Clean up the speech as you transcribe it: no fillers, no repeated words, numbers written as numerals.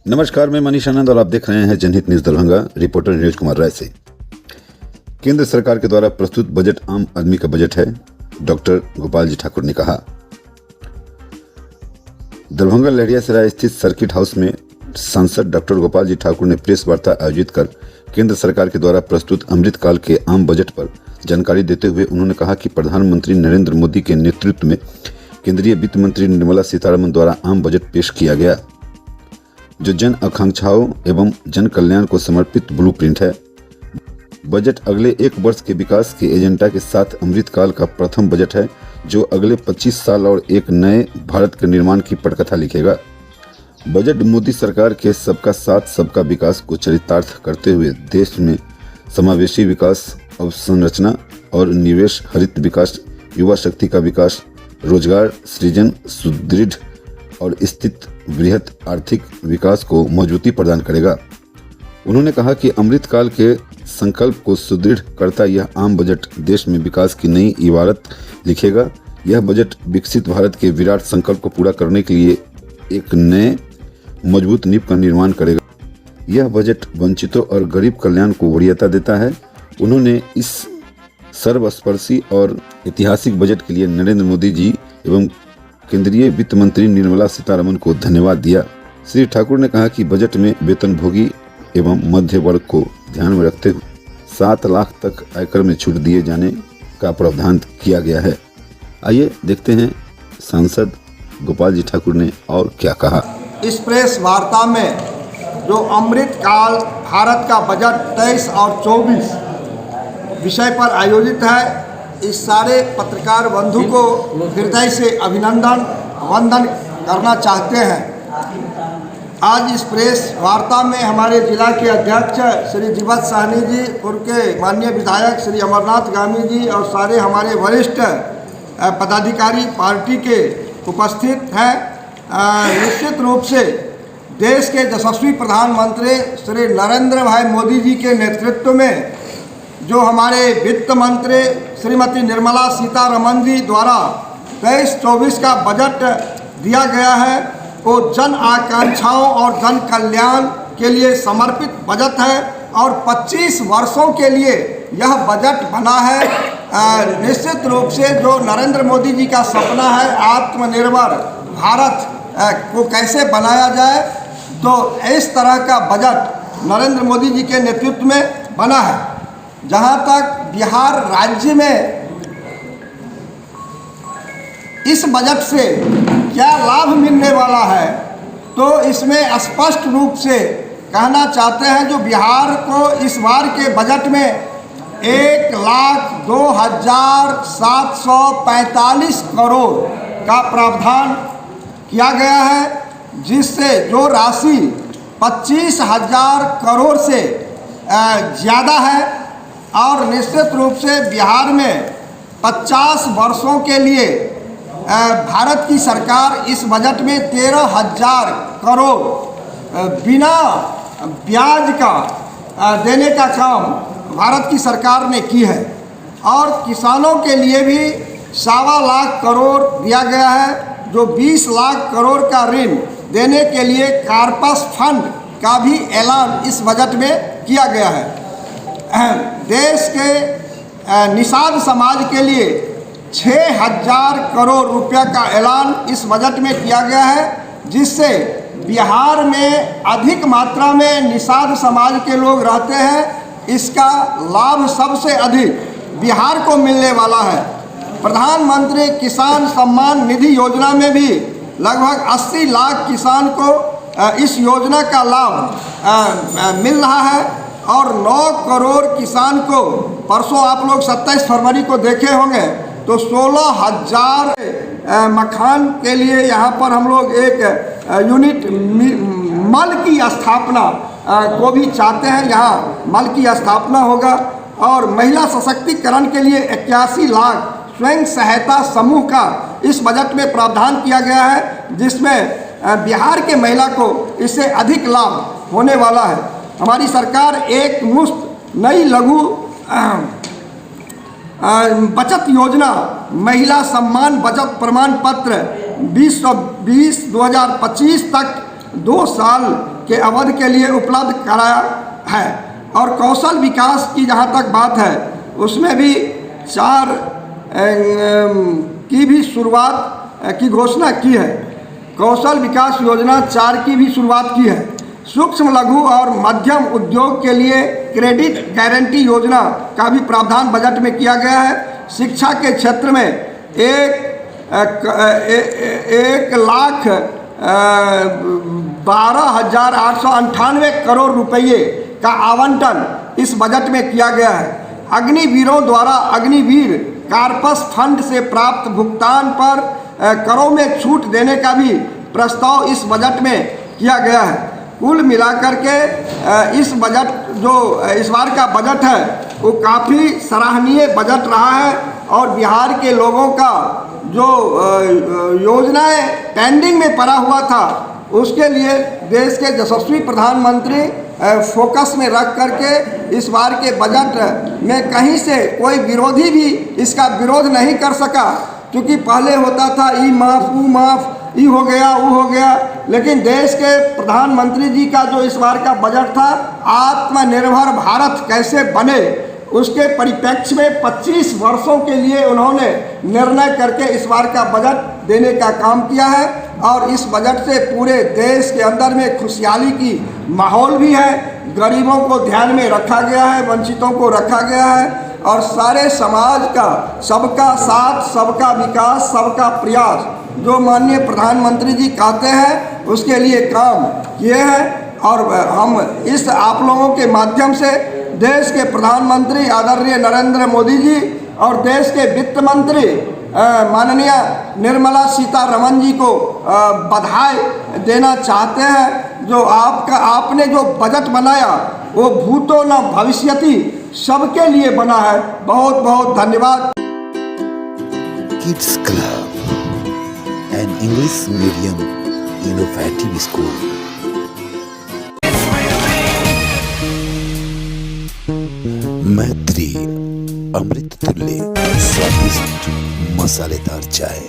नमस्कार, मैं मनीष आनंद और आप देख रहे हैं जनहित न्यूज दरभंगा। रिपोर्टर नीरज कुमार राय से। केंद्र सरकार के द्वारा प्रस्तुत बजट आम आदमी का बजट है, डॉक्टर गोपाल जी ठाकुर ने कहा। दरभंगा लहरियासराय स्थित सर्किट हाउस में सांसद डॉक्टर गोपाल जी ठाकुर ने प्रेस वार्ता आयोजित कर केंद्र सरकार के द्वारा प्रस्तुत अमृतकाल के आम बजट पर जानकारी देते हुए उन्होंने कहा कि प्रधानमंत्री नरेंद्र मोदी के नेतृत्व में केंद्रीय वित्त मंत्री निर्मला सीतारमण द्वारा आम बजट पेश किया गया, जो जन आकांक्षाओं एवं जन कल्याण को समर्पित ब्लूप्रिंट है। बजट अगले 1 वर्ष के विकास के एजेंडा के साथ अमृतकाल का प्रथम बजट है, जो अगले 25 साल और एक नए भारत के निर्माण की पटकथा लिखेगा। बजट मोदी सरकार के सबका साथ सबका विकास को चरितार्थ करते हुए देश में समावेशी विकास, अवसंरचना और निवेश, हरित विकास, युवा शक्ति का विकास, रोजगार सृजन, सुदृढ़ और स्थित बृहत आर्थिक विकास को मजबूती प्रदान करेगा। उन्होंने कहा कि अमृतकाल के संकल्प को सुदृढ़ करता यह आम बजट देश में विकास की नई इबारत लिखेगा। यह बजट विकसित भारत के विराट संकल्प को पूरा करने के लिए एक नए मजबूत नींव का निर्माण करेगा। यह बजट वंचितों और गरीब कल्याण को वरीयता देता है। उन्होंने इस सर्वस्पर्शी और ऐतिहासिक बजट के लिए नरेंद्र मोदी जी एवं केंद्रीय वित्त मंत्री निर्मला सीतारमण को धन्यवाद दिया। श्री ठाकुर ने कहा कि बजट में वेतनभोगी एवं मध्य वर्ग को ध्यान में रखते हुए 7 लाख तक आयकर में छूट दिए जाने का प्रावधान किया गया है। आइए देखते हैं सांसद गोपाल जी ठाकुर ने और क्या कहा। इस प्रेस वार्ता में जो अमृतकाल भारत का बजट 23 और 24 विषय पर आयोजित है, इस सारे पत्रकार बंधु को हृदय से अभिनंदन वंदन करना चाहते हैं। आज इस प्रेस वार्ता में हमारे जिला के अध्यक्ष श्री जीवत साहनी जी, पूर्व के माननीय विधायक श्री अमरनाथ गामी जी और सारे हमारे वरिष्ठ पदाधिकारी पार्टी के उपस्थित हैं। निश्चित रूप से देश के यशस्वी प्रधानमंत्री श्री नरेंद्र भाई मोदी जी के नेतृत्व में जो हमारे वित्त मंत्री श्रीमती निर्मला सीतारमण जी द्वारा 23-24 का बजट दिया गया है, वो जन आकांक्षाओं और जन कल्याण के लिए समर्पित बजट है और 25 वर्षों के लिए यह बजट बना है। निश्चित रूप से जो नरेंद्र मोदी जी का सपना है आत्मनिर्भर भारत को कैसे बनाया जाए, तो इस तरह का बजट नरेंद्र मोदी जी के नेतृत्व में बना है। जहाँ तक बिहार राज्य में इस बजट से क्या लाभ मिलने वाला है, तो इसमें स्पष्ट रूप से कहना चाहते हैं जो बिहार को इस बार के बजट में 1,02,745 करोड़ का प्रावधान किया गया है, जिससे जो राशि 25,000 करोड़ से ज़्यादा है। और निश्चित रूप से बिहार में 50 वर्षों के लिए भारत की सरकार इस बजट में 13,000 करोड़ बिना ब्याज का देने का काम भारत की सरकार ने की है। और किसानों के लिए भी 1.25 लाख करोड़ दिया गया है, जो 20 लाख करोड़ का ऋण देने के लिए कार्पस फंड का भी ऐलान इस बजट में किया गया है। देश के निषाद समाज के लिए 6,000 करोड़ रुपया का ऐलान इस बजट में किया गया है, जिससे बिहार में अधिक मात्रा में निषाद समाज के लोग रहते हैं। इसका लाभ सबसे अधिक बिहार को मिलने वाला है। प्रधानमंत्री किसान सम्मान निधि योजना में भी लगभग 80 लाख किसान को इस योजना का लाभ मिल रहा है और 9 करोड़ किसान को परसों आप लोग 27 फरवरी को देखे होंगे, तो 16,000 मखान के लिए यहाँ पर हम लोग एक यूनिट मल की स्थापना को भी चाहते हैं। यहाँ मल की स्थापना होगा और महिला सशक्तिकरण के लिए 81 लाख स्वयं सहायता समूह का इस बजट में प्रावधान किया गया है, जिसमें बिहार के महिला को इससे अधिक लाभ होने वाला है। हमारी सरकार एक मुश्त नई लघु बचत योजना महिला सम्मान बचत प्रमाण पत्र 2020-2025 तक 2 साल के अवधि के लिए उपलब्ध कराया है। और कौशल विकास की जहाँ तक बात है, उसमें भी 4 की भी शुरुआत की घोषणा की है। कौशल विकास योजना 4 की भी शुरुआत की है। सूक्ष्म लघु और मध्यम उद्योग के लिए क्रेडिट गारंटी योजना का भी प्रावधान बजट में किया गया है। शिक्षा के क्षेत्र में 1,12,898 करोड़ रुपये का आवंटन इस बजट में किया गया है। अग्निवीरों द्वारा अग्निवीर कार्पस फंड से प्राप्त भुगतान पर करों में छूट देने का भी प्रस्ताव इस बजट में किया गया है। कुल मिलाकर के इस बजट जो इस बार का बजट है वो काफ़ी सराहनीय बजट रहा है और बिहार के लोगों का जो योजनाएं पेंडिंग में पड़ा हुआ था उसके लिए देश के यशस्वी प्रधानमंत्री फोकस में रख करके इस बार के बजट में कहीं से कोई विरोधी भी इसका विरोध नहीं कर सका, क्योंकि पहले होता था ई माफ वो माफ, ई हो गया वो हो गया। लेकिन देश के प्रधानमंत्री जी का जो इस बार का बजट था, आत्मनिर्भर भारत कैसे बने, उसके परिप्रेक्ष्य में 25 वर्षों के लिए उन्होंने निर्णय करके इस बार का बजट देने का काम किया है। और इस बजट से पूरे देश के अंदर में खुशहाली की माहौल भी है। गरीबों को ध्यान में रखा गया है, वंचितों को रखा गया है और सारे समाज का सबका साथ, सबका विकास, सबका प्रयास जो माननीय प्रधानमंत्री जी कहते हैं उसके लिए काम किए हैं। और हम इस आप लोगों के माध्यम से देश के प्रधानमंत्री आदरणीय नरेंद्र मोदी जी और देश के वित्त मंत्री माननीय निर्मला सीतारमण जी को बधाई देना चाहते हैं। जो आपने जो बजट बनाया वो भूतो न भविष्यति सबके लिए बना है। बहुत बहुत धन्यवाद। Kids club, an English medium innovative school. मैत्री अमृत तुल्य स्वादिष्ट मसालेदार चाय।